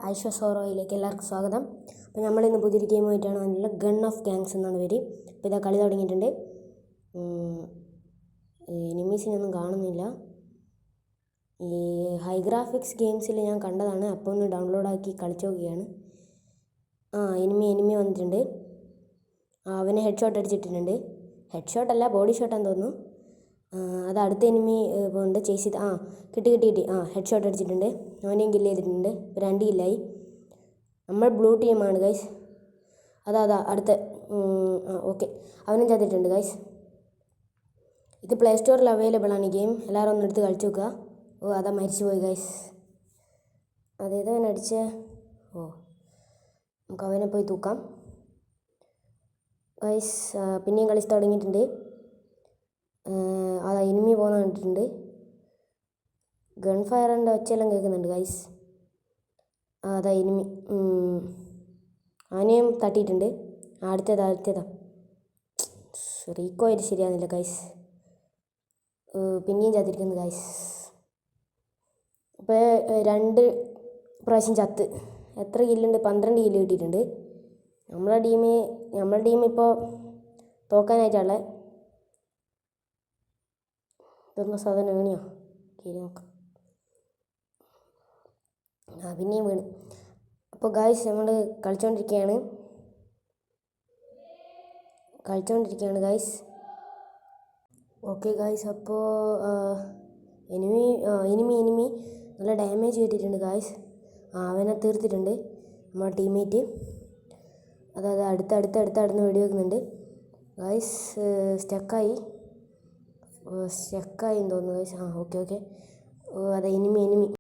ഐശ്വസോറോയിലേക്ക് എല്ലാവർക്കും സ്വാഗതം. അപ്പോൾ നമ്മളിന്ന് പുതിയൊരു ഗെയിമായിട്ടാണ് വന്നിട്ടുള്ളത്. ഗൺ ഓഫ് ഗാങ്സ് എന്നാണ് പേര്. അപ്പോൾ ഇതാ കളി തുടങ്ങിയിട്ടുണ്ട്. എനിമീസിനൊന്നും കാണുന്നില്ല. ഈ ഹൈ ഗ്രാഫിക്സ് ഗെയിംസിൽ ഞാൻ കണ്ടതാണ്. അപ്പോൾ ഒന്ന് ഡൗൺലോഡാക്കി കളിച്ചു നോക്കുകയാണ്. എനിമി വന്നിട്ടുണ്ട്. അവനെ ഹെഡ് ഷോട്ട് അടിച്ചിട്ടുണ്ട്. ഹെഡ് ഷോട്ടല്ല, ബോഡി ഷോട്ടാന്ന് തോന്നുന്നു. അത് അടുത്ത എനിമി പോകുന്നുണ്ട്. ചേസ് ചെയ്ത് കിട്ടി. ഹെഡ് ഷോട്ട് അടിച്ചിട്ടുണ്ട്. അവനെയും കില്ല് ചെയ്തിട്ടുണ്ട്. 2 കില്ലായി. നമ്മൾ ബ്ലൂ ടീമാണ് ഗൈസ്. അതാ അടുത്ത ഓക്കെ, അവനും ചത്തിട്ടുണ്ട് ഗൈസ്. ഇത് പ്ലേ സ്റ്റോറിൽ അവൈലബിൾ ആണ് ഈ ഗെയിം. എല്ലാവരും ഒന്ന് എടുത്ത് കളിച്ച് നോക്കുക. അതാ മരിച്ചു പോയി ഗൈസ്. അതേതോ അവൻ അടിച്ചേ. നമുക്ക് അവനെ പോയി തൂക്കാം ഗൈസ്. പിന്നെയും കളി തുടങ്ങിയിട്ടുണ്ട്. അതാ എനിമി പോകുന്ന കണ്ടിട്ടുണ്ട്. ഗൺ ഫയറിൻ്റെ ഒച്ചയെല്ലാം കേൾക്കുന്നുണ്ട് ഗൈസ്. അതാ എനിമി. അവനെയും തട്ടിയിട്ടുണ്ട്. അടുത്തതാ റീക്കോയിൽ ശരിയാകുന്നില്ല ഗൈസ്. പിന്നെയും ചത്തിരിക്കുന്നു ഗൈസ്. ഇപ്പോൾ 2 പ്രാവശ്യം ചത്ത്. എത്ര കില്ലുണ്ട്? 12 കില്ല് കിട്ടിയിട്ടുണ്ട്. നമ്മളെ ടീം ഇപ്പോൾ തോക്കാനായിട്ടുള്ളത്. ഇതൊന്നും സാധനം ഏണിയോ കയറി നോക്കാം. പിന്നെയും വീണ്. അപ്പോൾ ഗായ്സ് നമ്മൾ കളിച്ചുകൊണ്ടിരിക്കുകയാണ് ഗായ്സ്. ഓക്കെ ഗായ്സ്, അപ്പോൾ എനിമി നല്ല ഡാമേജ് കിട്ടിയിട്ടുണ്ട് ഗായ്സ്. അവനെ തീർത്തിട്ടുണ്ട് നമ്മുടെ ടീംമേറ്റ്. അതായത് അടുത്തടുന്ന് വെടി വെക്കുന്നുണ്ട് ഗായ്സ്. സ്റ്റക്കായി എന്ന് തോന്നുന്നു ഗായ്സ്. ഓക്കെ. അതെ എനിമി